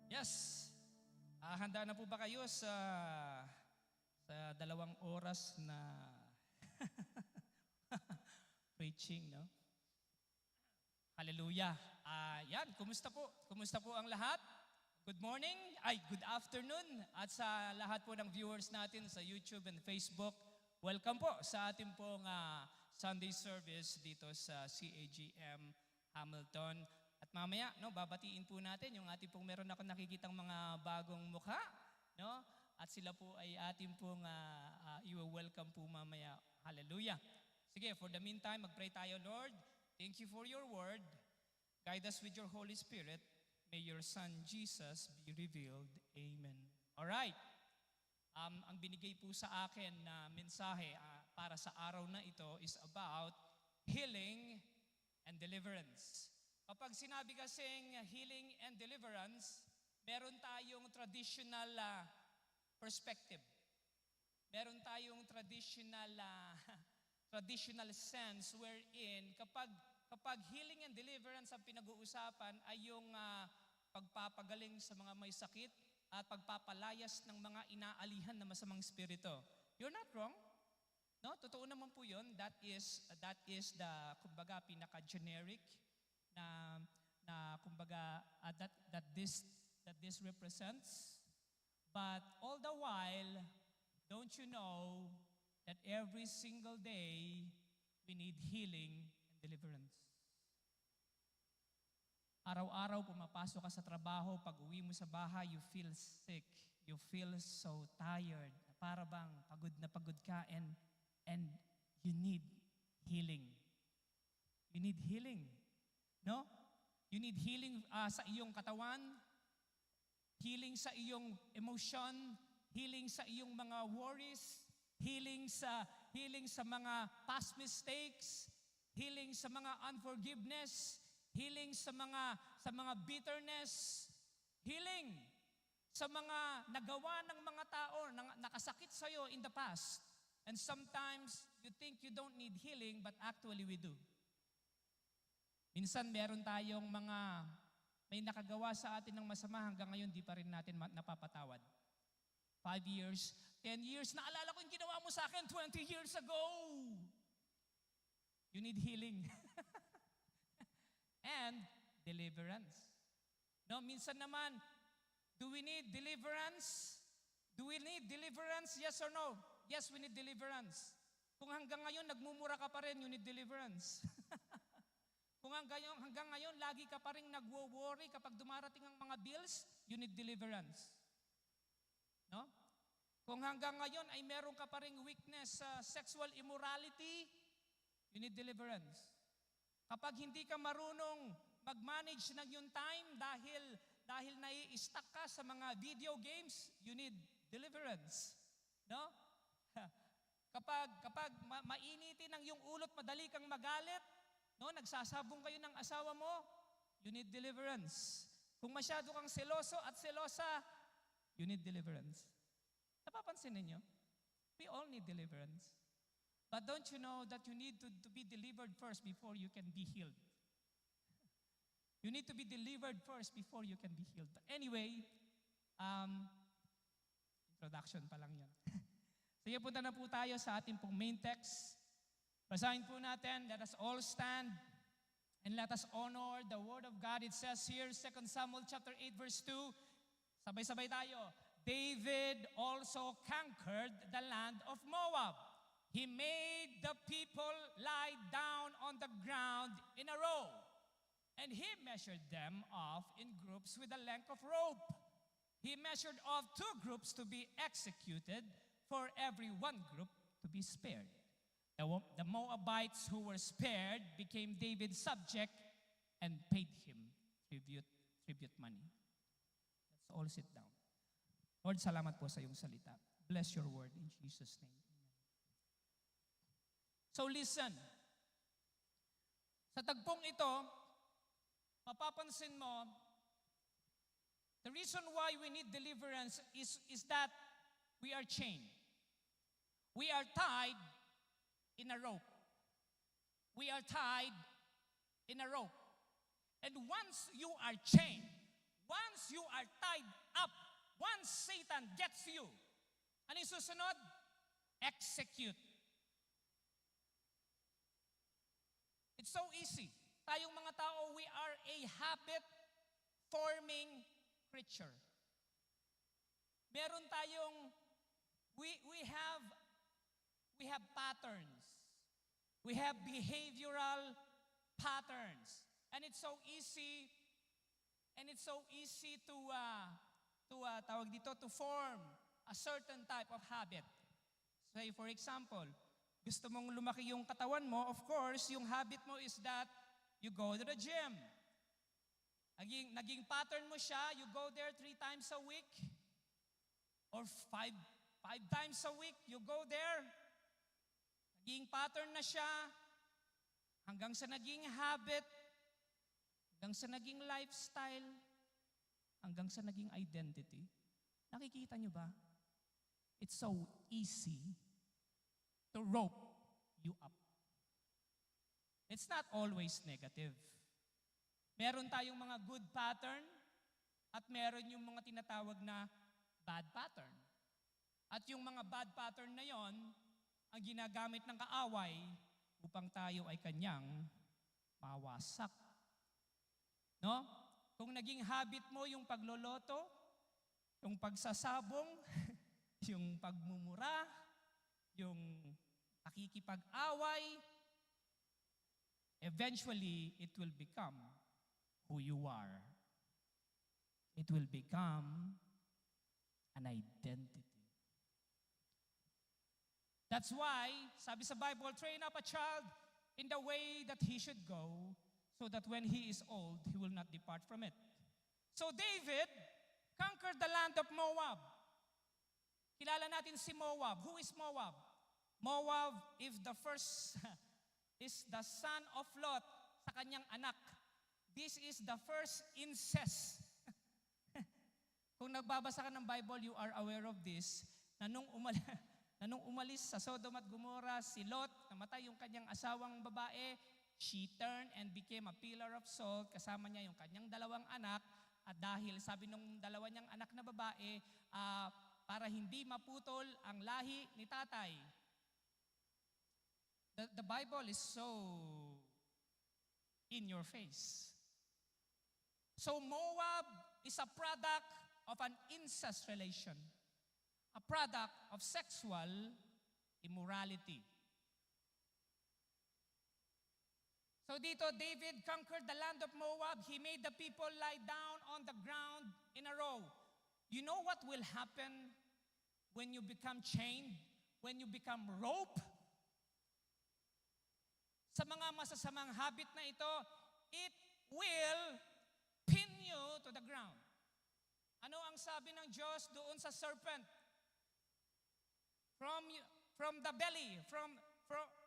Yes. Handa na po ba kayo sa 2 oras na preaching, no? Hallelujah. Yan, kumusta po? Kumusta po ang lahat? Good morning, good afternoon. At sa lahat po ng viewers natin sa YouTube and Facebook, welcome po sa ating pong Sunday service dito sa CAGM Hamilton. At mamaya, no, babatiin po natin yung ating pong meron ako nakikitang mga bagong mukha, no? At sila po ay ating pong i-welcome po mamaya. Hallelujah. Sige, for the meantime, mag-pray tayo, Lord. Thank you for your word. Guide us with your Holy Spirit. May your Son, Jesus, be revealed. Amen. Alright. Ang binigay po sa akin na mensahe para sa araw na ito is about healing and deliverance. Kapag sinabi kasing healing and deliverance, meron tayong traditional perspective. Meron tayong traditional sense wherein kapag healing and deliverance ang pinag-uusapan ay yung pagpapagaling sa mga may sakit at pagpapalayas ng mga inaalihan na masamang espiritu. You're not wrong. No, totoo naman po 'yon. That is the kumbaga pinaka-generic na kumbaga that this represents. But all the while, don't you know that every single day we need healing and deliverance? Araw-araw pumapasok ka sa trabaho, pag uwi mo sa bahay, you feel sick. You feel so tired. Para bang pagod ka and you need healing. You need healing. No? You need healing sa iyong katawan, healing sa iyong emotion, healing sa iyong mga worries, healing sa mga past mistakes, healing sa mga unforgiveness, healing sa mga bitterness, healing sa mga nagawa ng mga tao na nakasakit sa iyo in the past. And sometimes you think you don't need healing, but actually we do. Minsan meron tayong may nakagawa sa atin ng masama hanggang ngayon di pa rin natin napapatawad. 5 years, 10 years, naalala ko yung ginawa mo sa akin 20 years ago. You need healing. And deliverance. No, minsan naman, do we need deliverance? Do we need deliverance? Yes or no? Yes, we need deliverance. Kung hanggang ngayon nagmumura ka pa rin, you need deliverance. Kung hanggang ngayon, lagi ka pa rin nagwo-worry kapag dumarating ang mga bills, you need deliverance. No? Kung hanggang ngayon ay meron ka pa rin weakness sa sexual immorality, you need deliverance. Kapag hindi ka marunong mag-manage ng yung time dahil nai-stuck ka sa mga video games, you need deliverance. No? Kapag mainitin ang yung ulot, madali kang magalit, no, nagsasabong kayo ng asawa mo, you need deliverance. Kung masyado kang seloso at selosa, you need deliverance. Napapansin ninyo? We all need deliverance. But don't you know that you need to be delivered first before you can be healed? You need to be delivered first before you can be healed. But anyway, introduction pa lang yan. Sige, punta na po tayo sa ating pong main text. Basahin po natin, let us all stand and let us honor the word of God. It says here, 2 Samuel chapter 8 verse 2, sabay-sabay tayo. David also conquered the land of Moab. He made the people lie down on the ground in a row, and he measured them off in groups with a length of rope. He measured off 2 groups to be executed, for every 1 group to be spared. The Moabites who were spared became David's subject and paid him tribute money. Let's all sit down. Lord, salamat po sa iyong salita. Bless your word in Jesus' name. Amen. So listen. Sa tagpong ito, mapapansin mo, the reason why we need deliverance is that we are chained. We are tied in a rope. We are tied in a rope. And once you are chained, once you are tied minsan gets you. Ano yung susunod? Execute. It's so easy. Tayong mga tao, we are a habit-forming creature. Meron tayong, we have patterns. We have behavioral patterns. And it's so easy, to form a certain type of habit. Say, for example, gusto mong lumaki yung katawan mo, of course, yung habit mo is that you go to the gym. Naging pattern mo siya, you go there 3 times a week or 5 times a week, you go there. Naging pattern na siya hanggang sa naging habit, hanggang sa naging lifestyle, hanggang sa naging identity. Nakikita nyo ba? It's so easy to rope you up. It's not always negative. Meron tayong mga good pattern at meron yung mga tinatawag na bad pattern. At yung mga bad pattern na yon ang ginagamit ng kaaway upang tayo ay kanyang mawasak. No? Kung naging habit mo yung pagloloto, yung pagsasabong, yung pagmumura, yung pakikipag-away, eventually it will become who you are. It will become an identity. That's why, sabi sa Bible, train up a child in the way that he should go, so that when he is old, he will not depart from it. So David conquered the land of Moab. Kilala natin si Moab. Who is Moab? Moab is the son of Lot sa kanyang anak. This is the first incest. Kung nagbabasa ka ng Bible, you are aware of this, na nung umalis sa Sodom at Gomorrah, si Lot, namatay yung kanyang asawang babae, she turned and became a pillar of salt, kasama niya yung kanyang 2 anak, at dahil sabi nung 2 niyang anak na babae, para hindi maputol ang lahi ni tatay. The Bible is so in your face. So Moab is a product of an incest relation, a product of sexual immorality. So dito, David conquered the land of Moab. He made the people lie down on the ground in a row. You know what will happen when you become chained? When you become rope? Sa mga masasamang habit na ito, it will pin you to the ground. Ano ang sabi ng Diyos doon sa serpent? From the belly, from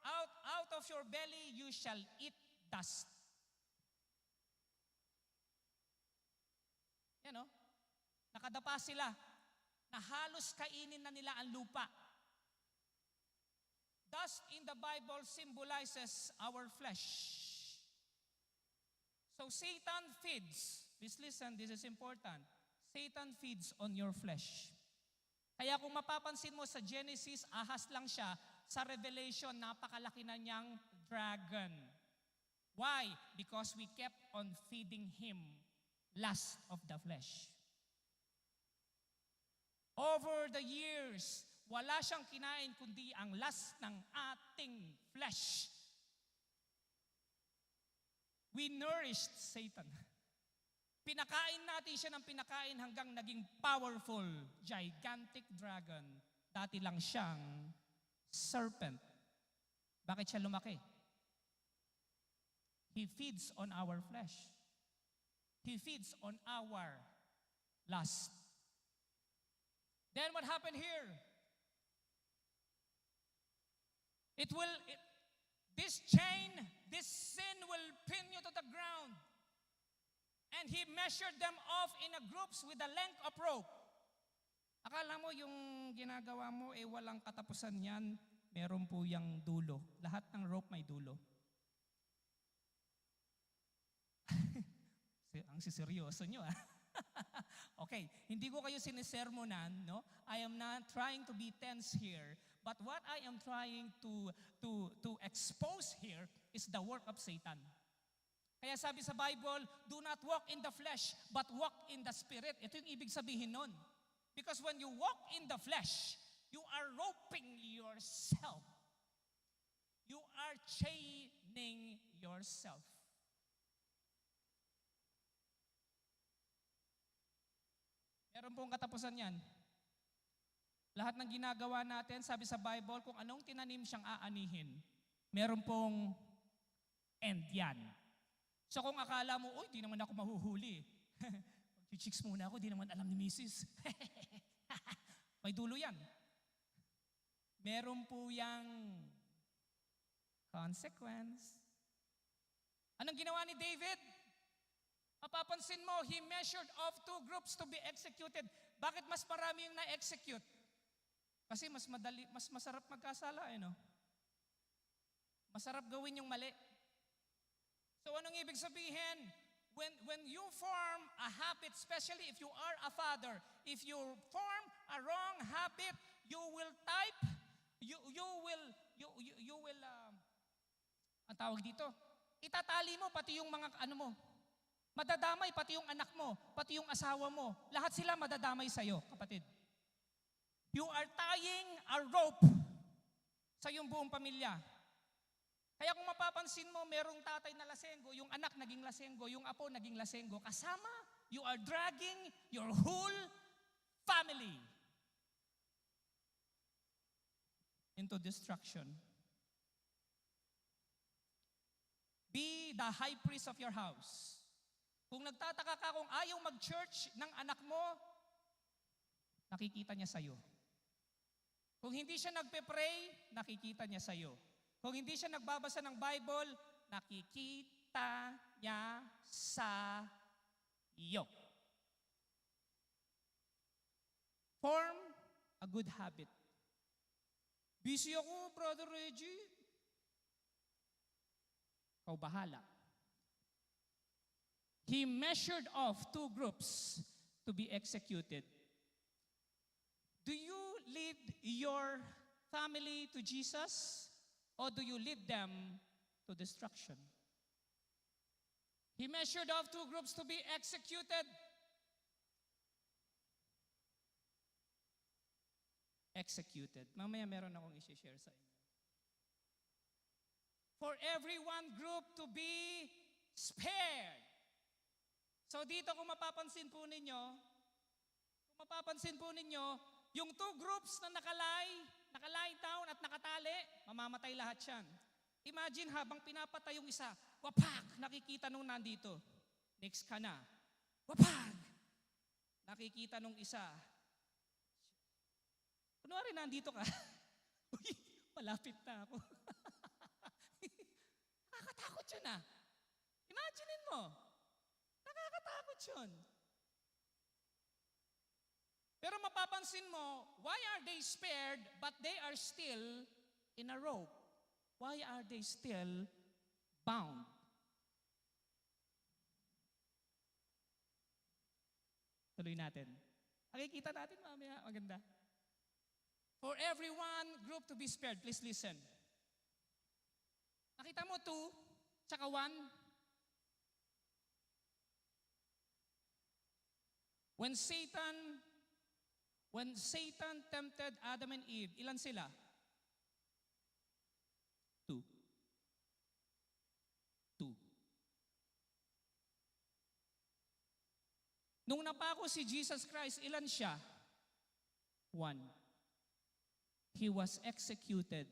out of your belly you shall eat dust. Yan o. Nakadapa sila na halos kainin na nila ang lupa. Dust in the Bible symbolizes our flesh. So Satan feeds. Please listen, this is important. Satan feeds on your flesh. Kaya kung mapapansin mo sa Genesis, ahas lang siya. Sa Revelation, napakalaki na niyang dragon. Why? Because we kept on feeding him lust of the flesh. Over the years, wala siyang kinain kundi ang lust ng ating flesh. We nourished Satan. Pinakain natin siya ng pinakain hanggang naging powerful, gigantic dragon. Dati lang siyang serpent. Bakit siya lumaki? He feeds on our flesh. He feeds on our lust. Then what happened here? This chain, this sin will pin you to the ground. And he measured them off in a groups with a length of rope. Akala mo yung ginagawa mo, walang katapusan yan. Meron po yung dulo. Lahat ng rope may dulo. Ang siseryoso nyo, ah. Okay, hindi ko kayo sinisermonan, no? I am not trying to be tense here, but what I am trying to expose here is the work of Satan. Kaya sabi sa Bible, do not walk in the flesh, but walk in the Spirit. Ito yung ibig sabihin nun. Because when you walk in the flesh, you are roping yourself. You are chaining yourself. Meron pong katapusan yan. Lahat ng ginagawa natin, sabi sa Bible, kung anong tinanim siyang aanihin, meron pong end yan. So kung akala mo, uy, di naman ako mahuhuli. Mag-chicks muna ako, di naman alam ni Mrs. May dulo yan. Meron po yang consequence. Anong ginawa ni David? Mapapansin mo, he measured off 2 groups to be executed. Bakit mas marami yung na-execute? Kasi mas masarap magkasala, no? Masarap gawin yung mali. So anong ibig sabihin? When you form a habit, especially if you are a father, if you form a wrong habit, you will ang tawag dito, itatali mo pati yung mga mo. Madadamay pati yung anak mo, pati yung asawa mo. Lahat sila madadamay sa'yo, kapatid. You are tying a rope sa iyong buong pamilya. Kaya kung mapapansin mo, merong tatay na lasenggo, yung anak naging lasenggo, yung apo naging lasenggo, kasama, you are dragging your whole family into destruction. Be the high priest of your house. Kung nagtataka ka kung ayaw mag-church ng anak mo, nakikita niya sa'yo. Kung hindi siya nagpe-pray, nakikita niya sa'yo. Kung hindi siya nagbabasa ng Bible, nakikita niya sa iyo. Form a good habit. Busy ako, Brother Reggie. Ikaw bahala. He measured off 2 groups to be executed. Do you lead your family to Jesus? Or do you lead them to destruction? He measured off 2 groups to be executed. Executed. Mamaya meron akong i-share sa inyo. For every one group to be spared. So dito kung mapapansin po ninyo, yung 2 groups na nakalay down at nakatali, mamamatay lahat yan. Imagine habang pinapatay yung isa, wapak, nakikita nung nandito. Next ka na. Wapak! Nakikita nung isa. Kunwari nandito ka. Uy, malapit na ako. Nakakatakot yun ah. Imaginein mo. Nakakatakot yun. Pero mapapansin mo, why are they spared but they are still in a rope? Why are they still bound? Tuloy natin. Makikita natin mamaya, maganda. For every one group to be spared, please listen. Nakita mo 2, tsaka 1. When Satan tempted Adam and Eve, ilan sila? 2. Nung napako si Jesus Christ, ilan siya? 1. He was executed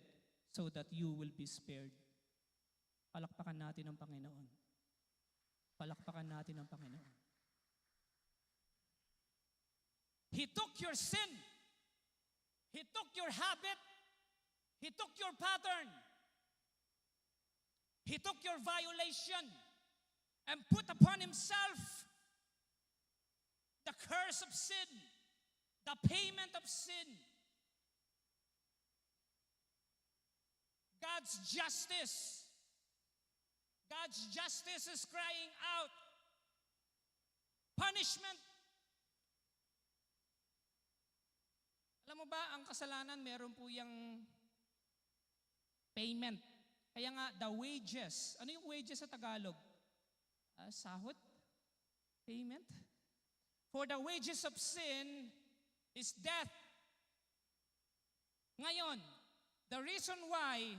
so that you will be spared. Palakpakan natin ang Panginoon. Palakpakan natin ang Panginoon. He took your sin. He took your habit. He took your pattern. He took your violation and put upon himself the curse of sin, the payment of sin. God's justice is crying out. Punishment Alam mo ba, ang kasalanan meron po yung payment. Kaya nga, the wages. Ano yung wages sa Tagalog? Sahod? Payment? For the wages of sin is death. Ngayon, the reason why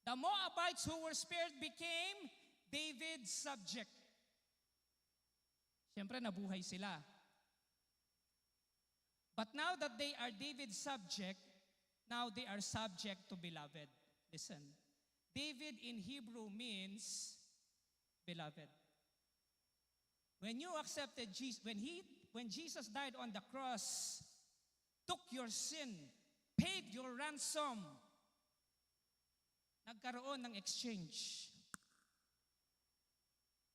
the Moabites who were spared became David's subject. Siyempre, nabuhay sila. But now that they are David's subject, now they are subject to beloved. Listen, David in Hebrew means beloved. When you accepted Jesus, when Jesus died on the cross, took your sin, paid your ransom, nagkaroon ng exchange.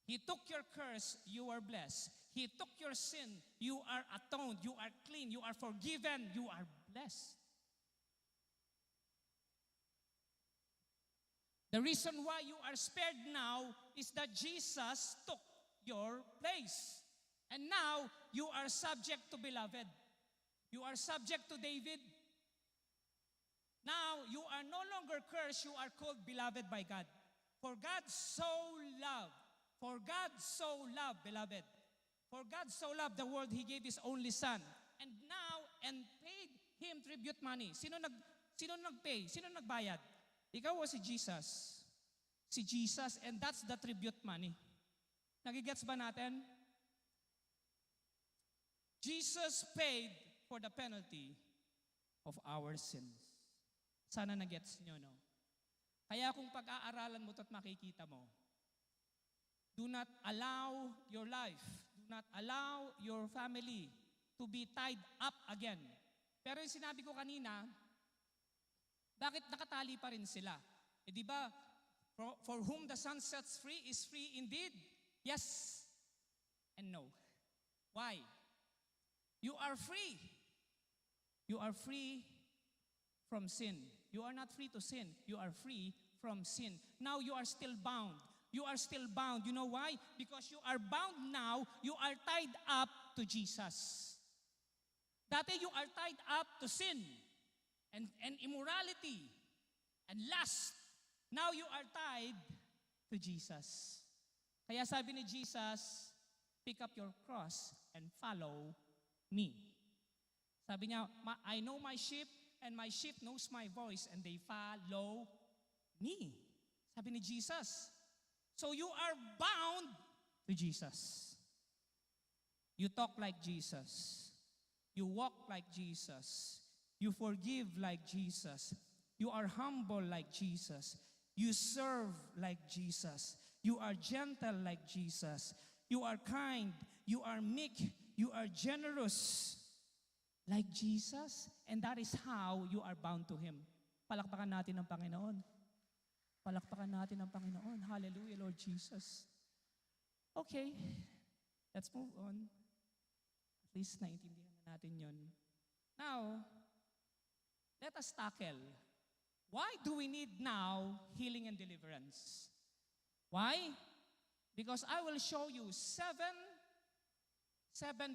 He took your curse, you are blessed. He took your sin, you are atoned, you are clean, you are forgiven, you are blessed. The reason why you are spared now is that Jesus took your place. And now, you are subject to beloved. You are subject to David. Now, you are no longer cursed, you are called beloved by God. For God so loved, beloved. For God so loved the world, He gave His only Son. And paid Him tribute money. Sino nagpay? Sino nagbayad? Ikaw o si Jesus? Si Jesus, and that's the tribute money. Nagigets ba natin? Jesus paid for the penalty of our sins. Sana nagets nyo, no? Kaya kung pag-aaralan mo ito at makikita mo, do not allow your life, do not allow your family to be tied up again. Pero yung sinabi ko kanina, bakit nakatali pa rin sila? Eh di ba, for whom the Son sets free is free indeed. Yes and no. Why? You are free. You are free from sin. You are not free to sin. You are free from sin. Now you are still bound. You are still bound. You know why? Because you are bound now, you are tied up to Jesus. Dati you are tied up to sin and immorality and lust. Now you are tied to Jesus. Kaya sabi ni Jesus, pick up your cross and follow me. Sabi niya, I know my sheep and my sheep knows my voice and they follow me. Sabi ni Jesus. So you are bound to Jesus. You talk like Jesus. You walk like Jesus. You forgive like Jesus. You are humble like Jesus. You serve like Jesus. You are gentle like Jesus. You are kind. You are meek. You are generous like Jesus. And that is how you are bound to Him. Palakpakan natin ang Panginoon. Palakpakan natin ang Panginoon. Hallelujah, Lord Jesus. Okay, let's move on. At least naintindihan na natin yun. Now, let us tackle. Why do we need now healing and deliverance? Why? Because I will show you seven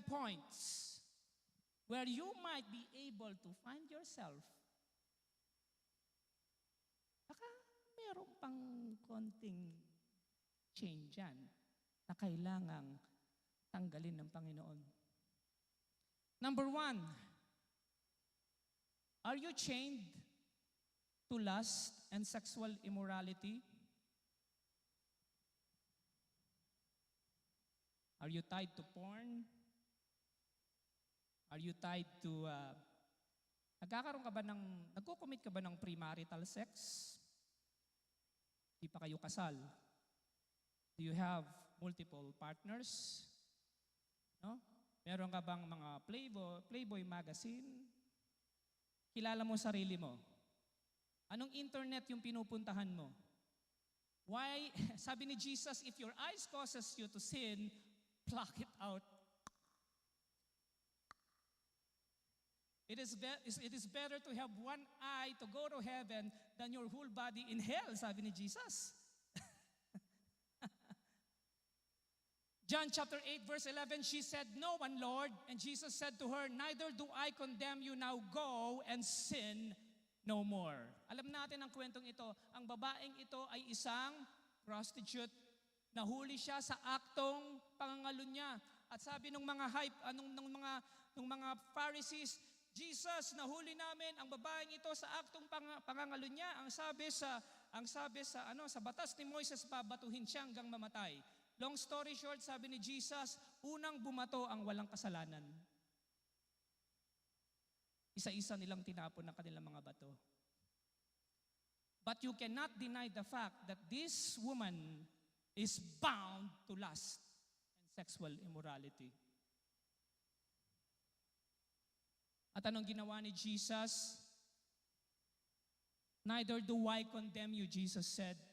points where you might be able to find yourself. Baka meron pang konting change yan na kailangang tanggalin ng Panginoon. Number 1, are you chained to lust and sexual immorality? Are you tied to porn? Are you tied to, nagko-commit ka ba ng premarital sex? Di pa kayo kasal? Do you have multiple partners? No? Meron ka bang mga Playboy magazine? Kilala mo sarili mo? Anong internet yung pinupuntahan mo? Why? Sabi ni Jesus, if your eyes causes you to sin, pluck it out. It is better to have one eye to go to heaven than your whole body in hell, sabi ni Jesus. John chapter 8 verse 11, she said, "No one, Lord." And Jesus said to her, "Neither do I condemn you. Now go and sin no more." Alam natin ang kwentong ito. Ang babaeng ito ay isang prostitute. Nahuli siya sa aktong pangangalo niya. At sabi ng mga nung mga Pharisees, "Jesus, nahuli namin ang babaeng ito sa aktong pangangalo niya. Sa batas ni Moises, babatuhin siya hanggang mamatay." Long story short, sabi ni Jesus, unang bumato ang walang kasalanan. Isa-isa nilang tinapon ng kanilang mga bato. But you cannot deny the fact that this woman is bound to lust and sexual immorality. At anong ginawa ni Jesus? "Neither do I condemn you," Jesus said.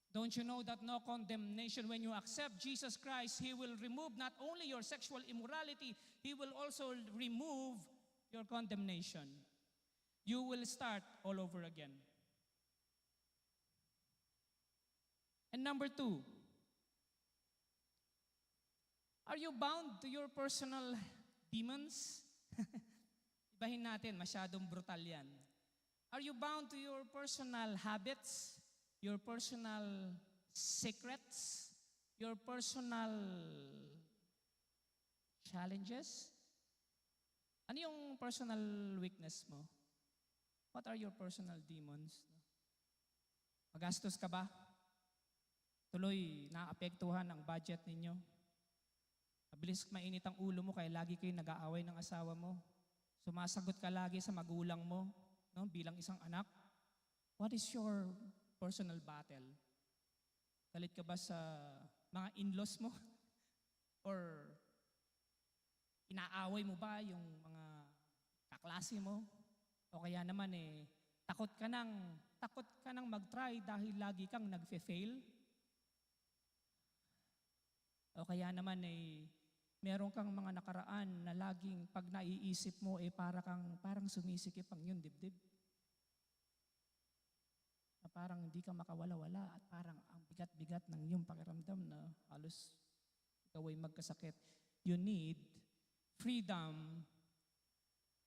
Don't you know that no condemnation when you accept Jesus Christ, He will remove not only your sexual immorality, He will also remove your condemnation. You will start all over again. And number 2, are you bound to your personal demons? Ibahin natin, masyadong brutal yan. Are you bound to your personal habits? Your personal secrets, your personal challenges? Ano yung personal weakness mo? What are your personal demons? Magastos ka ba? Tuloy, naapektuhan ang budget ninyo. Mabilis mainit ang ulo mo kaya lagi kayo nag-aaway ng asawa mo. Sumasagot ka lagi sa magulang mo, no, bilang isang anak. What is your personal battle? Galit ka ba sa mga in-laws mo? Or inaaway mo ba yung mga kaklase mo? O kaya naman takot ka nang mag-try dahil lagi kang nagfe-fail? O kaya naman meron kang mga nakaraan na laging pag naiisip mo parang sumisikip ang iyong dibdib? Na parang hindi ka makawala-wala at parang ang bigat-bigat ng iyong pakiramdam na halos ikaw ay magkasakit. You need freedom,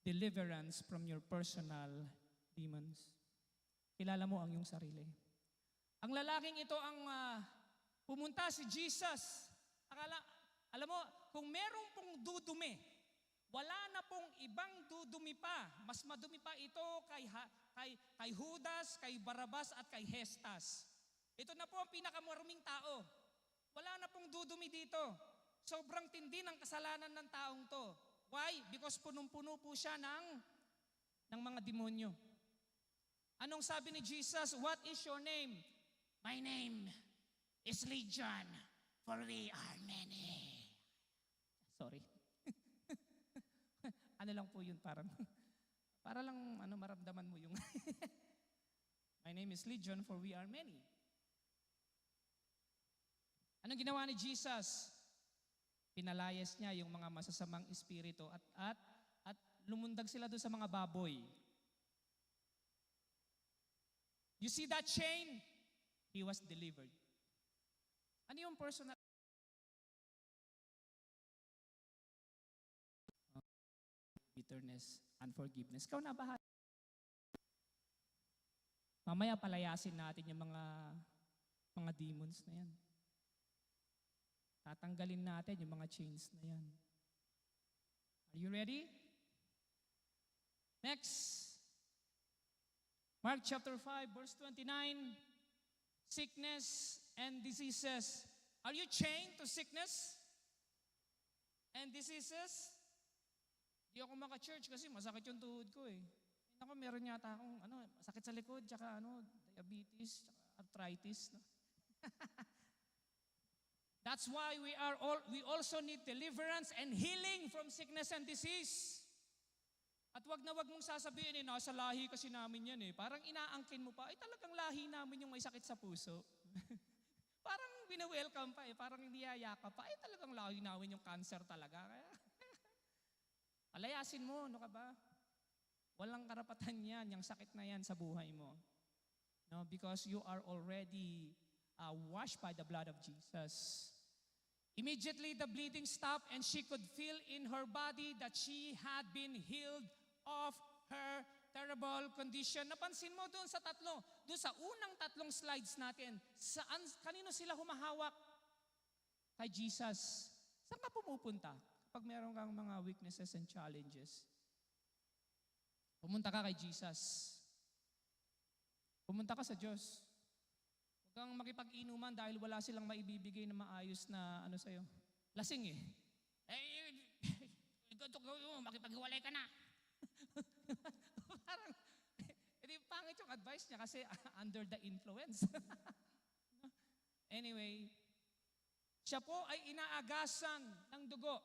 deliverance from your personal demons. Kilala mo ang iyong sarili. Ang lalaking ito ang pumunta si Jesus. Alam mo, kung merong pong dudumi, wala na pong ibang dudumi pa. Mas madumi pa ito kay Judas, kay Barabas at kay Hestas. Ito na po ang pinakamaruming tao. Wala na pong dudumi dito. Sobrang tindi ng kasalanan ng taong to. Why? Because punong-puno po siya ng mga demonyo. Anong sabi ni Jesus? "What is your name?" "My name is Legion, for we are many." Sorry. Ano lang po yun, para lang maramdaman mo yung "My name is Legion, for we are many." Anong ginawa ni Jesus? Pinalayas niya yung mga masasamang espiritu at lumundag sila doon sa mga baboy. You see that chain? He was delivered. Ano yung personal bitterness, unforgiveness? Ikaw na bahala. Mamaya palayasin natin yung mga demons na yan. Tatanggalin natin yung mga chains na yan. Are you ready? Next. Mark chapter 5, verse 29. Sickness and diseases. Are you chained to sickness and diseases? Di ako maka-church kasi masakit yung tuhod ko eh. Ako, meron yata akong sakit sa likod, tsaka diabetes, tsaka arthritis. No? That's why we also need deliverance and healing from sickness and disease. At wag na wag mong sasabihin, nasa lahi kasi namin yan eh. Parang inaangkin mo pa, talagang lahi namin yung may sakit sa puso. Parang wini-welcome pa eh, parang niyayaka pa, talagang lahi namin yung cancer talaga. Kaya, palayasin mo, ano ka ba? Walang karapatan yan, yung sakit na yan sa buhay mo. No, because you are already washed by the blood of Jesus. Immediately the bleeding stopped and she could feel in her body that she had been healed of her terrible condition. Napansin mo doon sa unang tatlong slides natin, kanino sila humahawak? Kay Jesus. Saan ka pumupunta kapag meron kang mga weaknesses and challenges? Pumunta ka kay Jesus. Pumunta ka sa Diyos. Huwag kang makipag-inuman dahil wala silang maibibigay na maayos na sa'yo. Lasing eh. Makipag-hiwalay ka na. Parang, hindi pangit yung advice niya kasi under the influence. Anyway, siya po ay inaagasan ng dugo.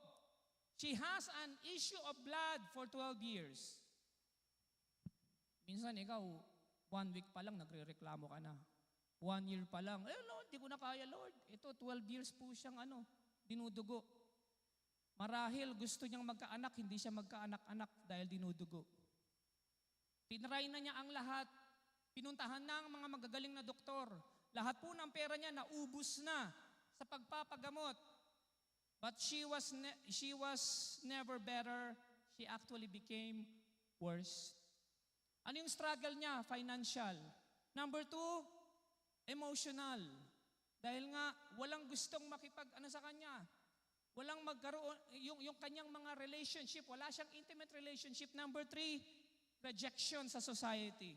She has an issue of blood for 12 years. Minsan ikaw, 1 week pa lang nagre-reklamo ka na. 1 year pa lang, Lord, di ko na kaya, Lord. Ito, 12 years po siyang dinudugo. Marahil gusto niyang magkaanak, hindi siya magkaanak-anak dahil dinudugo. Tinry na niya ang lahat. Pinuntahan ng mga magagaling na doktor. Lahat po ng pera niya naubos na sa pagpapagamot. But she was never better. She actually became worse. Ano yung struggle niya? Financial. Number 2, emotional. Dahil nga, walang gustong sa kanya. Walang magkaroon, yung kanyang mga relationship, wala siyang intimate relationship. Number 3, rejection sa society.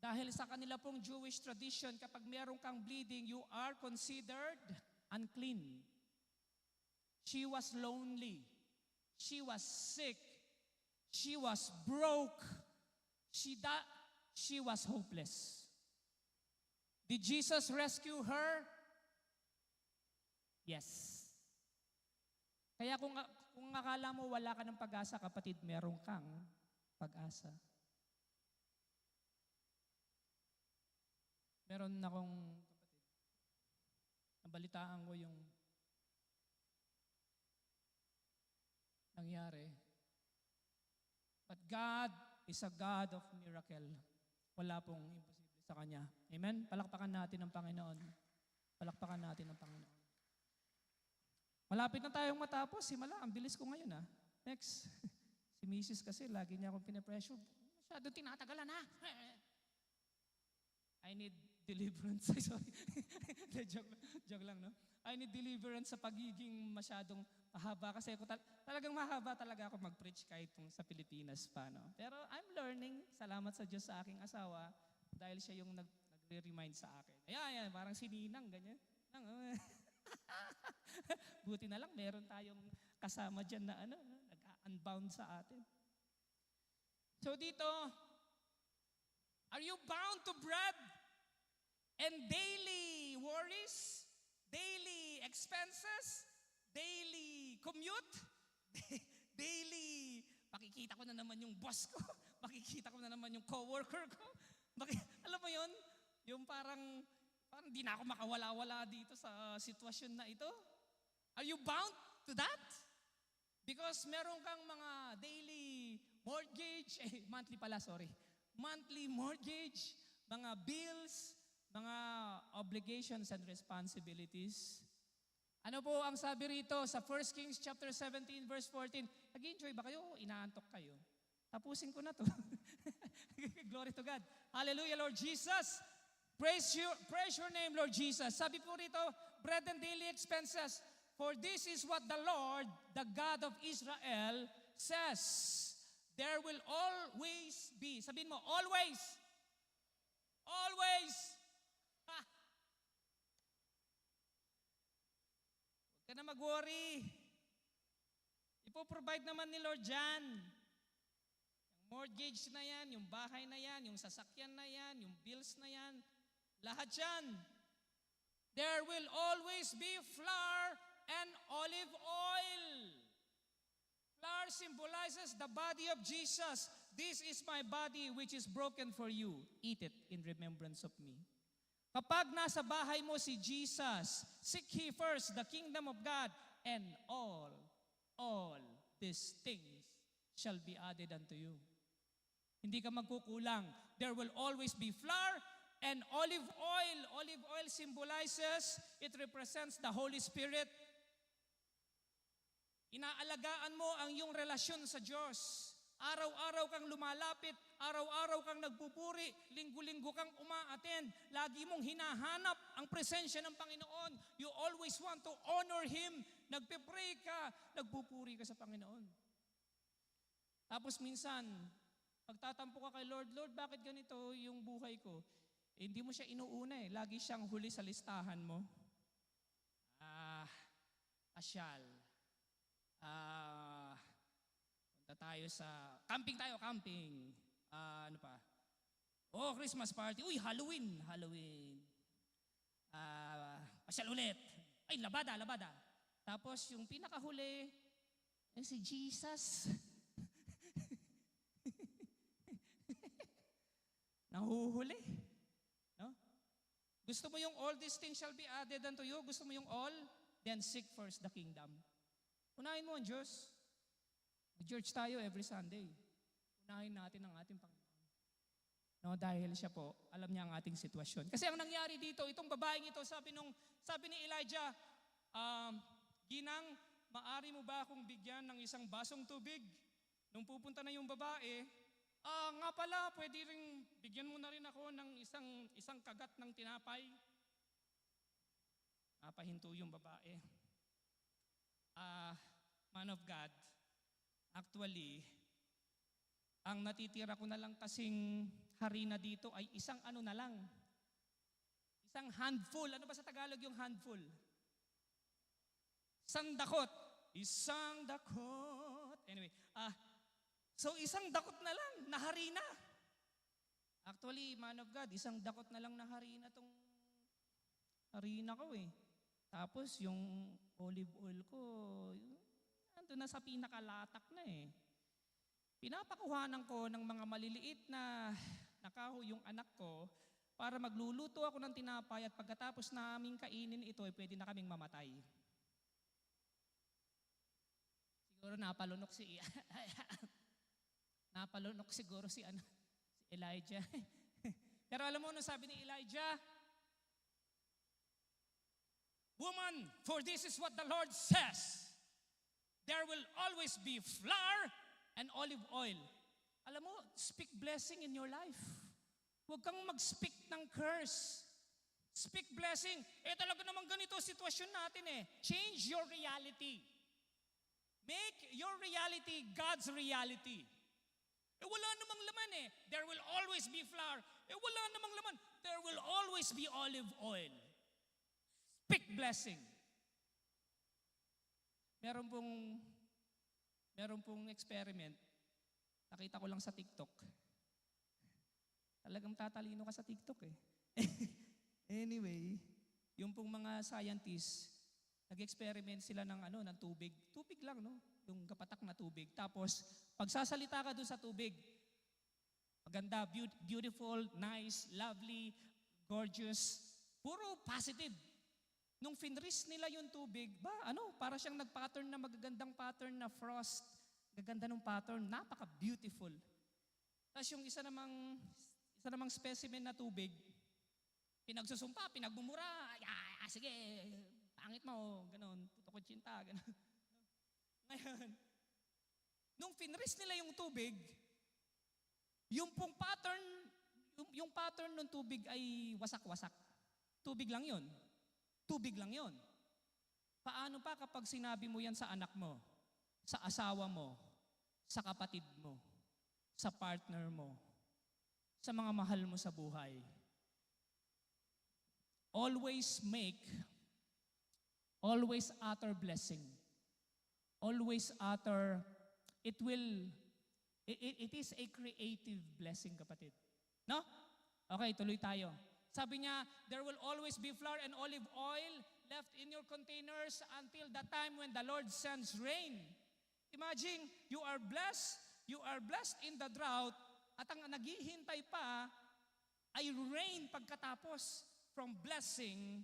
Dahil sa kanila pong Jewish tradition, kapag meron kang bleeding, you are considered unclean. She was lonely. She was sick. She was broke. She was hopeless. Did Jesus rescue her? Yes. Kaya kung akala mo wala ka ng pag-asa, kapatid, meron kang pag-asa. Meron akong kapatid, nabalitaan ko yung nangyari. But God is a God of miracle. Wala pong imposible sa Kanya. Amen? Palakpakan natin ang Panginoon. Palakpakan natin ang Panginoon. Malapit na tayong matapos. Ang bilis ko ngayon ha. Next. Si Mrs. kasi lagi niya akong pinapressure. Masyado tinatagalan ha. I need deliverance. Sorry. joke lang, no? I need deliverance sa pagiging masyadong mahaba. Kasi ako talagang mahaba talaga ako mag-preach kahit sa Pilipinas pa, no? Pero I'm learning. Salamat sa Diyos sa aking asawa dahil siya yung nagre-remind sa akin. Ayan, parang sininang, ganyan. Buti na lang, meron tayong kasama dyan na nag-unbound sa atin. So dito, are you bound to bread and daily worries, daily expenses, daily commute, daily, makikita ko na naman yung boss ko, makikita ko na naman yung coworker ko. Alam mo yun? Yung parang di na ako makawala-wala dito sa sitwasyon na ito. Are you bound to that? Because meron kang mga daily mortgage, monthly mortgage, mga bills, mga obligations and responsibilities. Ano po ang sabi rito sa 1 Kings chapter 17 verse 14? Nag-enjoy ba kayo? Inaantok kayo? Tapusin ko na to. Glory to God. Hallelujah, Lord Jesus. Praise your name, Lord Jesus. Sabi po rito, bread and daily expenses. For this is what the Lord, the God of Israel, says. There will always be. Sabihin mo, always. Always. Ha. Huwag ka na mag-worry. Ipoprovide naman ni Lord Jan. Yung mortgage na yan, yung bahay na yan, yung sasakyan na yan, yung bills na yan. Lahat yan. There will always be flour and olive oil. Flour symbolizes the body of Jesus. This is my body which is broken for you. Eat it in remembrance of me. Kapag nasa bahay mo si Jesus, seek ye first the kingdom of God, and all these things shall be added unto you. Hindi ka magkukulang. There will always be flour and olive oil. Olive oil symbolizes, it represents the Holy Spirit. Inaalagaan mo ang iyong relasyon sa Diyos. Araw-araw kang lumalapit, araw-araw kang nagpupuri, linggo-linggo kang uma-attend. Lagi mong hinahanap ang presensya ng Panginoon. You always want to honor Him. Nagpe-pray ka, nagpupuri ka sa Panginoon. Tapos minsan, pagtatampo ka kay Lord, Lord, bakit ganito yung buhay ko? Hindi mo siya inuuna eh. Lagi siyang huli sa listahan mo. Asyal. Punta tayo sa, camping tayo, camping. Ano pa? Christmas party. Uy, Halloween. Pasyal ulit. Ay, labada. Tapos yung pinakahuli, si Jesus. Nahuhuli. No? Gusto mo yung all these things shall be added unto you? Gusto mo yung all? Then seek first the kingdom. Unahin mo ang Diyos. Church tayo every Sunday. Unahin natin ang ating Panginoon. No, dahil siya po, alam niya ang ating sitwasyon. Kasi ang nangyari dito, itong babaeng ito, sabi ni Elijah, Ginang, maari mo ba akong bigyan ng isang basong tubig? Nung pupunta na yung babae, nga pala, pwede rin, bigyan mo na rin ako ng isang kagat ng tinapay. Napahinto yung babae. Man of God, actually, ang natitira ko na lang kasing harina dito ay isang ano na lang. Isang handful. Ano ba sa Tagalog yung handful? Isang dakot. Anyway, so isang dakot na lang na harina. Actually, man of God, isang dakot na lang na harina tong harina ko eh. Tapos yung olive oil ko, ando na sa pinakalatak na eh. Pinapakuhanan ko ng mga maliliit na nakahoy yung anak ko para magluluto ako ng tinapay at pagkatapos naming kainin ito, pwede na kaming mamatay. Siguro napalunok siguro si Elijah. Pero alam mo ano sabi ni Elijah? Woman, for this is what the Lord says. There will always be flour and olive oil. Alam mo, speak blessing in your life. Huwag kang mag-speak ng curse. Speak blessing. Talaga naman ganito sitwasyon natin eh. Change your reality. Make your reality God's reality. Wala namang laman eh. There will always be flour. Wala namang laman. There will always be olive oil. Speak blessing. Meron pong experiment. Nakita ko lang sa TikTok. Talagang tatalino ka sa TikTok eh. Anyway, yung pong mga scientists, nag-experiment sila ng tubig. Tubig lang, no? Yung kapatak na tubig. Tapos, pagsasalita ka doon sa tubig, maganda, beautiful, nice, lovely, gorgeous, puro positive. Nung finris nila yung tubig, para siyang nag-pattern na magagandang pattern na frost. Gaganda ng pattern, napaka-beautiful. Tapos yung isa namang specimen na tubig, pinagsusumpa, pinagmumura, sige, pangit mo, ganon, puto ko tsinta, ganon. Ngayon, nung finris nila yung tubig, yung pong pattern ng tubig ay wasak-wasak. Tubig lang yon. Paano pa kapag sinabi mo yan sa anak mo, sa asawa mo, sa kapatid mo, sa partner mo, sa mga mahal mo sa buhay? Always utter blessing. Always utter, it is a creative blessing, kapatid. No? Okay, tuloy tayo. Sabi niya, there will always be flour and olive oil left in your containers until the time when the Lord sends rain. Imagine, you are blessed in the drought, at ang naghihintay pa ay rain pagkatapos, from blessing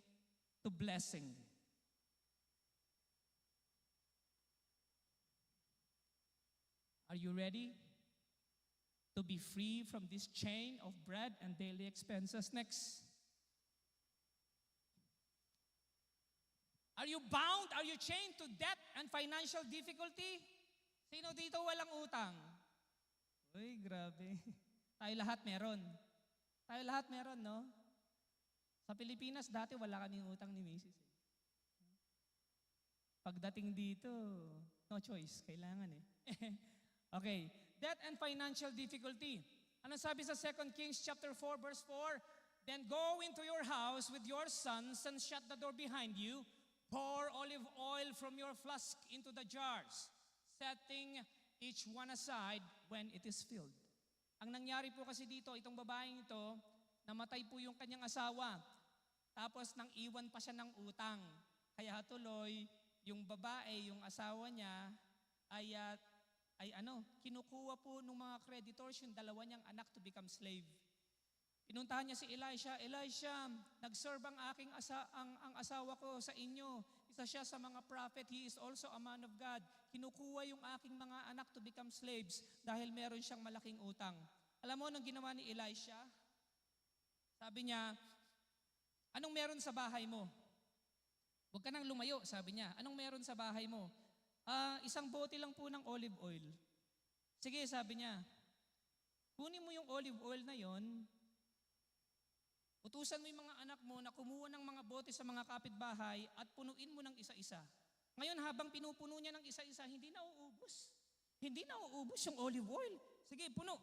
to blessing. Are you ready to be free from this chain of bread and daily expenses? Next. Are you bound? Are you chained to debt and financial difficulty? Sino dito walang utang? Uy, grabe. Tayo lahat meron. Tayo lahat meron, no? Sa Pilipinas, dati wala kaming utang ni Mrs. Pagdating dito, no choice. Kailangan eh. Okay. Debt and financial difficulty. Ano sabi sa 2 Kings chapter 4, verse 4? Then go into your house with your sons and shut the door behind you. Pour olive oil from your flask into the jars, setting each one aside when it is filled. Ang nangyari po kasi dito, itong babaeng ito, namatay po yung kanyang asawa. Tapos nang iwan pa siya ng utang. Kaya tuloy, yung babae, yung asawa niya, ay kinukuha po ng mga creditors yung dalawa niyang anak to become slave. Pinuntahan niya si Elisha, Elisha, nag-serve ang ang asawa ko sa inyo. Isa siya sa mga prophet. He is also a man of God. Kinukuha yung aking mga anak to become slaves dahil meron siyang malaking utang. Alam mo, nung ginawa ni Elisha, sabi niya, anong meron sa bahay mo? Huwag ka nang lumayo, sabi niya. Anong meron sa bahay mo? Isang bote lang po ng olive oil. Sige, sabi niya, kunin mo yung olive oil na yon. Utusan mo yung mga anak mo na kumuha ng mga bote sa mga kapitbahay at punuin mo ng isa-isa. Ngayon, habang pinupuno niya ng isa-isa, hindi na uubos. Hindi na uubos yung olive oil. Sige, puno.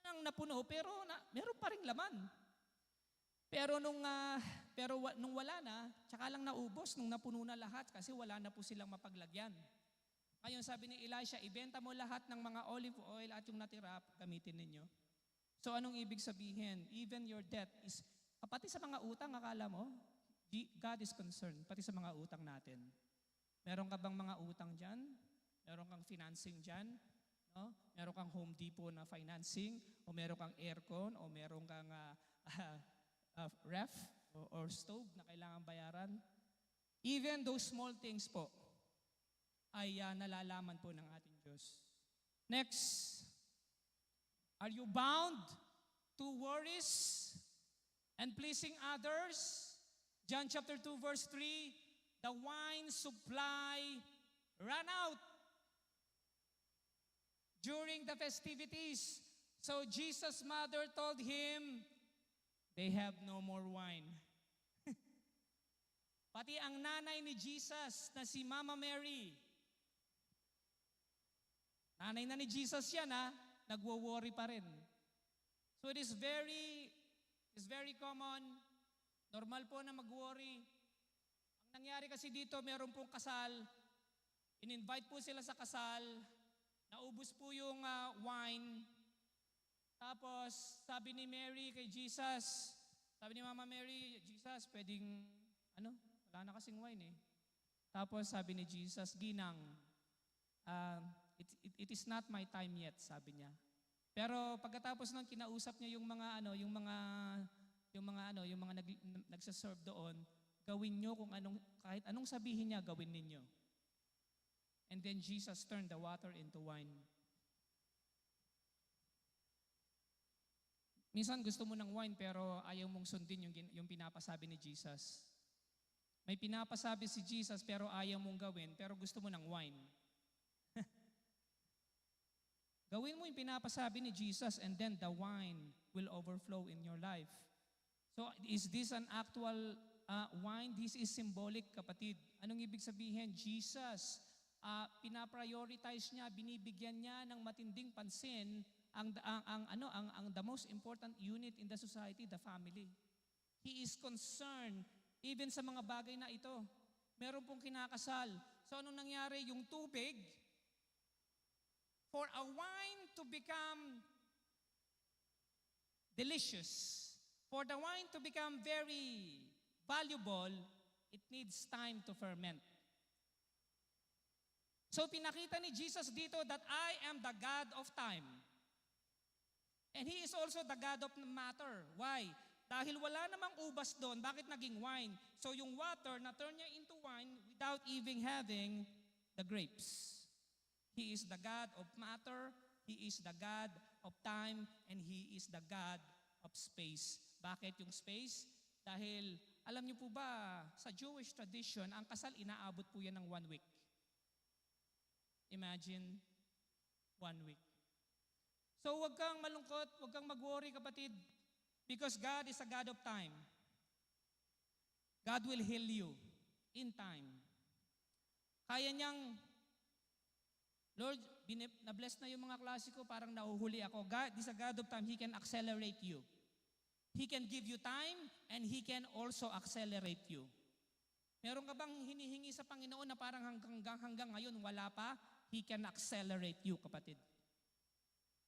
Ang napuno, pero meron pa ring laman. Pero nung wala na, tsaka lang naubos nung napuno na lahat kasi wala na po silang mapaglagyan. Ngayon, sabi ni Elisha, ibenta mo lahat ng mga olive oil at yung natira, gamitin ninyo. So anong ibig sabihin? Even your debt is, pati sa mga utang, akala mo, God is concerned, pati sa mga utang natin. Meron ka bang mga utang dyan? Meron kang financing dyan? No? Meron kang Home Depot na financing? O meron kang aircon? O meron kang ref? Or stove na kailangan bayaran? Even those small things po, ay nalalaman po ng ating Diyos. Next, are you bound to worries and pleasing others? John chapter 2 verse 3, the wine supply ran out during the festivities. So Jesus' mother told him, they have no more wine. Pati ang nanay ni Jesus na si Mama Mary, nanay na ni Jesus yan nagwo-worry pa rin. So it is very common, normal po na mag-worry. Ang nangyari kasi dito, meron pong kasal, in-invite po sila sa kasal, naubos po yung wine, tapos sabi ni Mary kay Jesus, sabi ni Mama Mary, Jesus, pwedeng, wala na kasing wine eh. Tapos sabi ni Jesus, Ginang, it is not my time yet, sabi niya. Pero pagkatapos nang kinausap niya yung mga nagsaserve doon, gawin niyo kahit anong sabihin niya, gawin ninyo. And then Jesus turned the water into wine. Minsan gusto mo ng wine pero ayaw mong sundin yung pinapasabi ni Jesus. May pinapasabi si Jesus pero ayaw mong gawin pero gusto mo ng wine. Gawin mo yung pinapasabi ni Jesus and then the wine will overflow in your life. So is this an actual wine? This is symbolic, kapatid. Anong ibig sabihin? Jesus, pinaprioritize niya, binibigyan niya ng matinding pansin ang the most important unit in the society, the family. He is concerned even sa mga bagay na ito. Meron pong kinakasal. So anong nangyari? Yung tubig, for a wine to become delicious, for the wine to become very valuable, it needs time to ferment. So pinakita ni Jesus dito that I am the God of time. And He is also the God of matter. Why? Dahil wala namang ubas doon, bakit naging wine? So yung water, na-turn niya into wine without even having the grapes. He is the God of matter, He is the God of time, and He is the God of space. Bakit yung space? Dahil alam niyo po ba, sa Jewish tradition, ang kasal inaabot po yan ng 1 week. Imagine, 1 week. So huwag kang malungkot, huwag kang mag-worry kapatid, because God is a God of time. God will heal you in time. Kaya niyang, Lord, na-bless na yung mga klase ko, parang nahuhuli ako. God is a God of time. He can accelerate you. He can give you time and He can also accelerate you. Meron ka bang hinihingi sa Panginoon na parang hanggang ngayon wala pa? He can accelerate you, kapatid.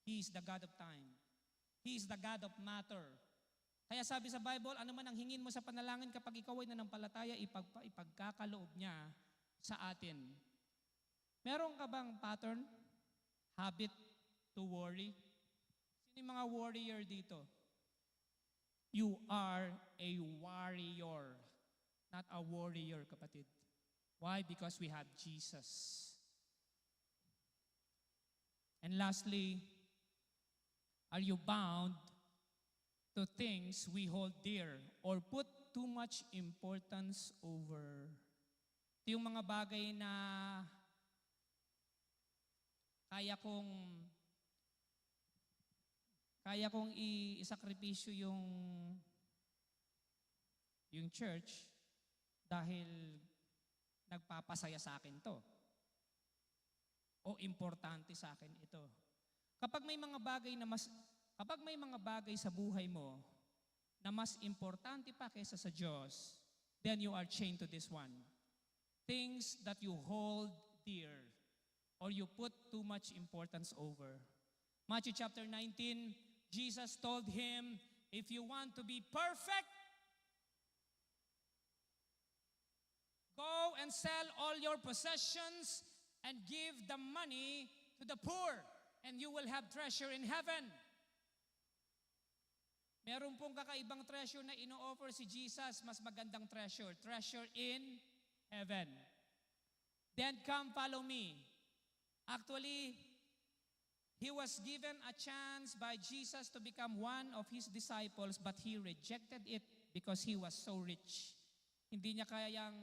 He is the God of time. He is the God of matter. Kaya sabi sa Bible, ano man ang hingin mo sa panalangin kapag ikaw ay nanampalataya, ipagkakaloob niya sa atin. Meron ka bang pattern, habit to worry? Sino yung mga warrior dito? You are a warrior, not a warrior, kapatid. Why? Because we have Jesus. And lastly, are you bound to things we hold dear or put too much importance over? Ito yung mga bagay na kaya kong isakripisyo yung church dahil nagpapasaya sa akin to. O importante sa akin ito. Kapag may mga bagay sa buhay mo na mas importante pa kaysa sa Diyos, then you are chained to this one. Things that you hold dear or you put too much importance over. Matthew chapter 19, Jesus told him, if you want to be perfect, go and sell all your possessions and give the money to the poor, and you will have treasure in heaven. Meron pong kakaibang treasure na ino-offer si Jesus, mas magandang treasure in heaven. Then come follow me. Actually, he was given a chance by Jesus to become one of his disciples, but he rejected it because he was so rich. Hindi niya kayang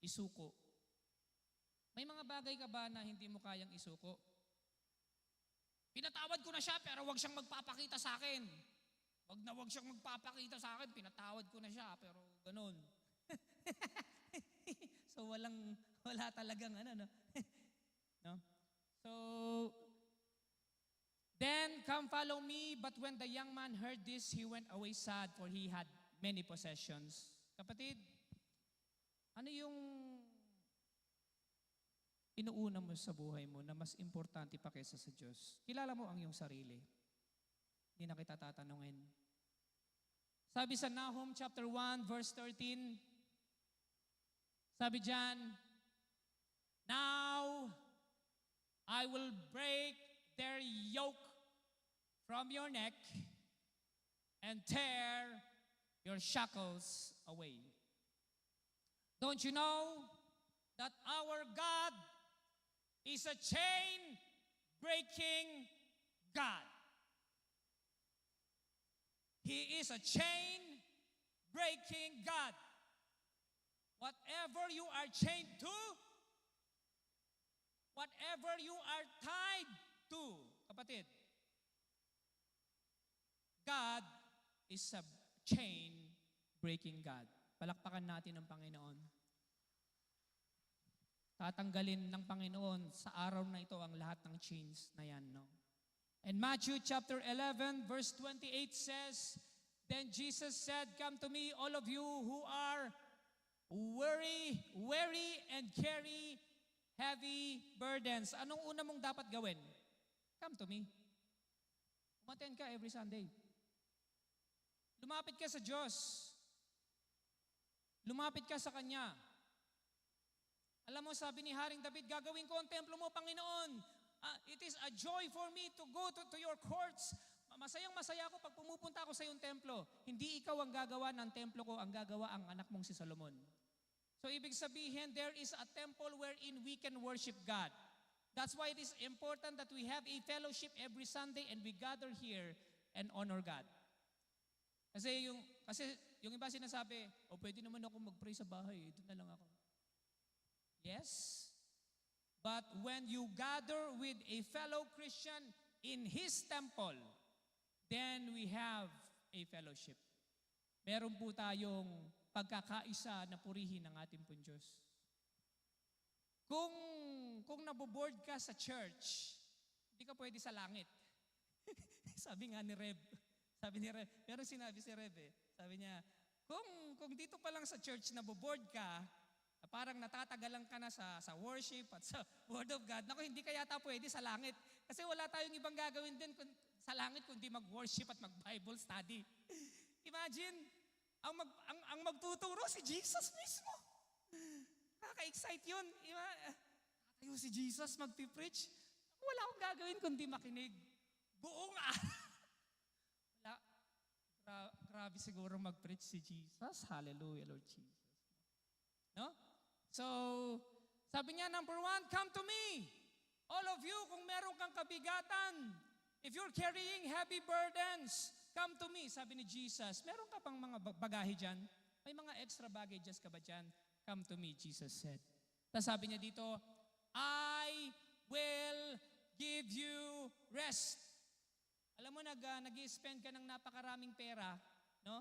isuko. May mga bagay ka ba na hindi mo kayang isuko? Pinatawad ko na siya pero wag siyang magpapakita sa akin. Wag siyang magpapakita sa akin, pinatawad ko na siya pero ganun. So wala talagang no? No? So, then come follow me. But when the young man heard this, he went away sad, for he had many possessions. Kapatid, ano yung inuuna mo sa buhay mo na mas importante pa kaysa sa Diyos? Kilala mo ang iyong sarili. Hindi na kita tatanungin. Sabi sa Nahum chapter 1, verse 13, sabi diyan, now I will break their yoke from your neck and tear your shackles away. Don't you know that our God is a chain-breaking God? He is a chain-breaking God. Whatever you are chained to, whatever you are tied to, kapatid, God is a chain-breaking God. Palakpakan natin ang Panginoon. Tatanggalin ng Panginoon sa araw na ito ang lahat ng chains na yan, no? And Matthew chapter 11, verse 28 says, then Jesus said, come to me, all of you who are weary and carry heavy burdens. Anong una mong dapat gawin? Come to me. Umattend ka every Sunday. Lumapit ka sa Diyos. Lumapit ka sa Kanya. Alam mo, sabi ni Haring David, gagawin ko ang templo mo, Panginoon. It is a joy for me to go to your courts. Masayang-masaya ako pag pumupunta ako sa iyong templo. Hindi ikaw ang gagawa ng templo ko, ang gagawa ang anak mong si Solomon. So ibig sabihin, there is a temple wherein we can worship God. That's why it is important that we have a fellowship every Sunday and we gather here and honor God. Kasi Kasi yung iba sinasabi, pwede naman ako mag-pray sa bahay, doon na lang ako. Yes, but when you gather with a fellow Christian in His temple, then we have a fellowship. Meron po tayong pagkakaisa na purihin ng ating pong Diyos. Kung naboboard ka sa church, hindi ka pwede sa langit. Sabi nga ni Reb, pero sinabi si Reb sabi niya, kung dito pa lang sa church naboboard ka, parang natatagalan ka na sa worship at sa Word of God, naku, hindi ka yata pwede sa langit. Kasi wala tayong ibang gagawin din sa langit kundi mag-worship at mag-Bible study. Imagine, ang magtuturo si Jesus mismo. Nakaka-excite yun. Tatayo si Jesus, magpipreach. Wala akong gagawin kundi makinig. Buong wala. Grabe siguro mag-preach si Jesus. Hallelujah, Lord Jesus. No? So, sabi niya, number 1, come to me. All of you, kung meron kang kabigatan, if you're carrying heavy burdens, come to me. Sabi ni Jesus, meron ka pang mga bagahe dyan? May mga extra baggages ka ba dyan? Come to me, Jesus said. Tapos sabi niya dito, I will give you rest. Alam mo, nag-i-spend ka ng napakaraming pera, no?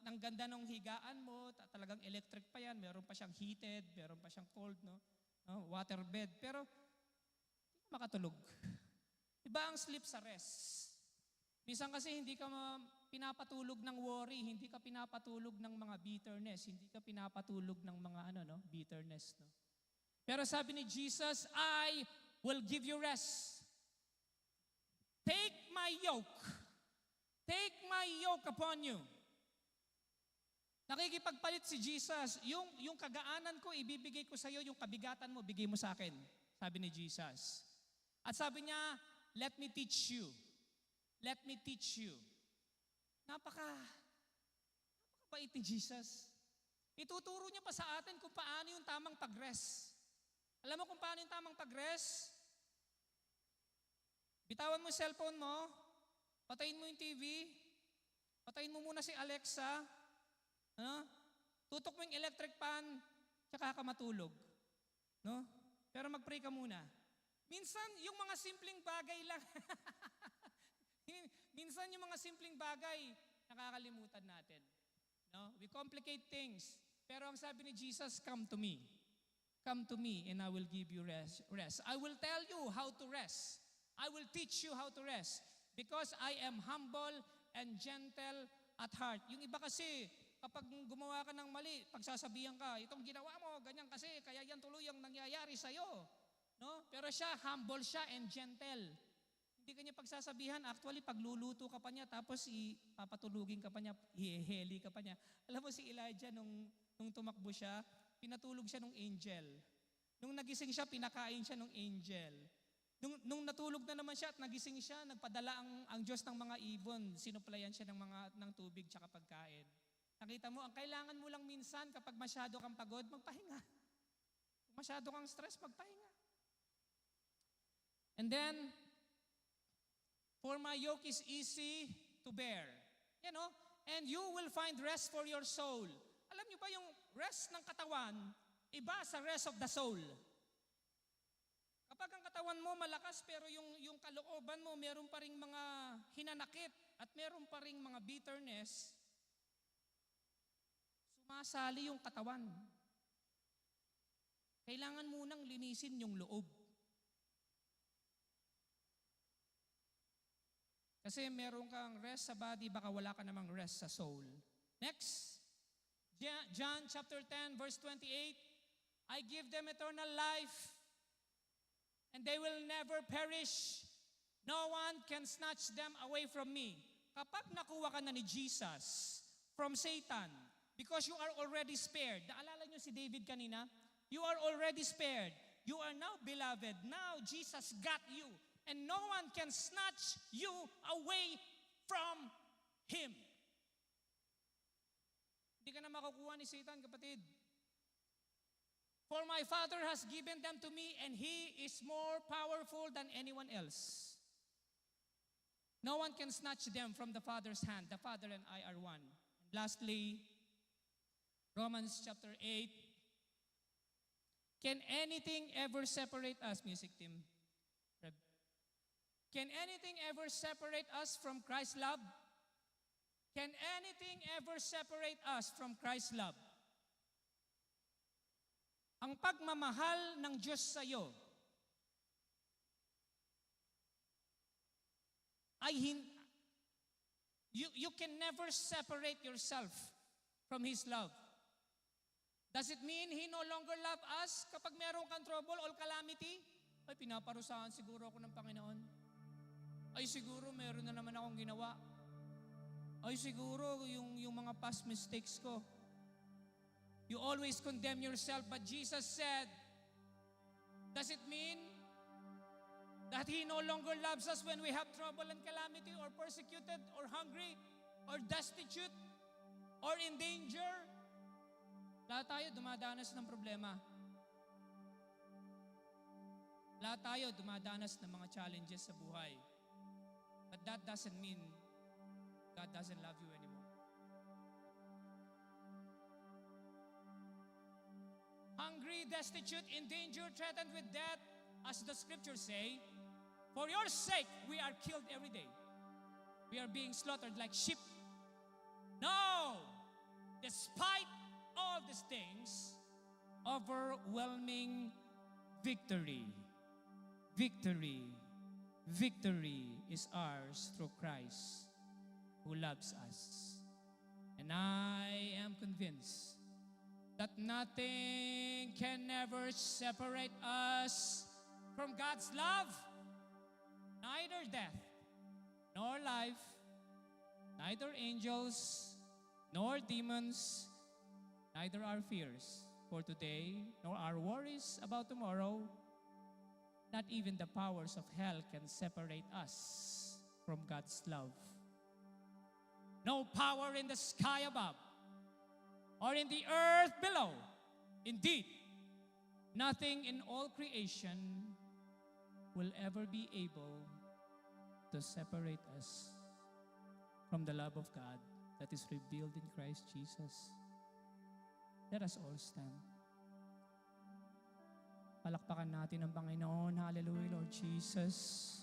Ang ganda ng higaan mo, talagang electric pa yan, meron pa siyang heated, meron pa siyang cold, no? Water bed, pero hindi ka makatulog. Iba ang sleep sa rest. Minsan kasi hindi ka pinapatulog ng worry, hindi ka pinapatulog ng mga bitterness, hindi ka pinapatulog ng mga bitterness, no? Pero sabi ni Jesus, I will give you rest. Take my yoke. Take my yoke upon you. Nakikipagpalit si Jesus, yung kagaanan ko, ibibigay ko sa iyo, yung kabigatan mo, bigay mo sa akin, sabi ni Jesus. At sabi niya, let me teach you. Let me teach you. Napakabait ni Jesus. Ituturo niya pa sa atin kung paano yung tamang pag-rest. Alam mo kung paano yung tamang pag-rest? Bitawan mo yung cellphone mo, patayin mo yung TV, patayin mo muna si Alexa, tutok mo yung electric fan, tsaka ka matulog. No? Pero mag-pray ka muna. Minsan, yung mga simpleng bagay lang, minsan yung mga simpleng bagay, nakakalimutan natin. No? We complicate things. Pero ang sabi ni Jesus, come to me. Come to me and I will give you rest. I will tell you how to rest. I will teach you how to rest because I am humble and gentle at heart. Yung iba kasi, kapag gumawa ka ng mali, pagsasabihan ka, itong ginawa mo, ganyan kasi, kaya yan tuloy ang nangyayari sa'yo. No? Pero siya, humble siya and gentle. Hindi kanya pagsasabihan, actually, pagluluto ka pa niya, tapos papatulugin ka pa niya, iheheli ka pa niya. Alam mo si Elijah, nung tumakbo siya, pinatulog siya ng angel. Nung nagising siya, pinakain siya ng angel. Nung natulog na naman siya at nagising siya, nagpadala ang Diyos ng mga ibon, sinuplayan siya ng tubig tsaka pagkain. Nakita mo, ang kailangan mo lang minsan kapag masyado kang pagod, magpahinga. Kung masyado kang stress, magpahinga. And then, for my yoke is easy to bear. And you will find rest for your soul. Alam niyo ba yung rest ng katawan, iba sa rest of the soul. Kapag ang katawan mo malakas pero yung kalooban mo meron pa ring mga hinanakit at meron pa ring mga bitterness, sumasali yung katawan. Kailangan munang linisin yung loob. Kasi meron kang rest sa body, baka wala ka namang rest sa soul. Next, John chapter 10 verse 28, I give them eternal life, and they will never perish. No one can snatch them away from me. Kapag nakuha ka na ni Jesus from Satan, because you are already spared. Naalala nyo si David kanina? You are already spared. You are now beloved. Now Jesus got you. And no one can snatch you away from Him. Hindi ka na makukuha ni Satan, kapatid. For my Father has given them to me, and He is more powerful than anyone else. No one can snatch them from the Father's hand. The Father and I are one. Lastly, Romans chapter 8. Can anything ever separate us, music team? Can anything ever separate us from Christ's love? Can anything ever separate us from Christ's love? Ang pagmamahal ng Diyos sa iyo ay you can never separate yourself from His love. Does it mean He no longer love us kapag meron kang trouble or calamity? Ay, pinaparusahan siguro ako ng Panginoon. Ay, siguro meron na naman akong ginawa. Ay, siguro yung mga past mistakes ko. You always condemn yourself, but Jesus said, does it mean that He no longer loves us when we have trouble and calamity or persecuted or hungry or destitute or in danger? Lahat tayo dumadanas ng problema. Lahat tayo dumadanas ng mga challenges sa buhay. But that doesn't mean God doesn't love you anymore. Hungry, destitute, in danger, threatened with death, as the scriptures say, for your sake we are killed every day. We are being slaughtered like sheep. No! Despite all these things, overwhelming victory. Victory. Victory is ours through Christ who loves us. And I am convinced that nothing can ever separate us from God's love. Neither death, nor life, neither angels, nor demons, neither our fears for today, nor our worries about tomorrow, not even the powers of hell can separate us from God's love. No power in the sky above or in the earth below. Indeed, nothing in all creation will ever be able to separate us from the love of God that is revealed in Christ Jesus. Let us all stand. Palakpakan natin ang Panginoon. Hallelujah, Lord Jesus.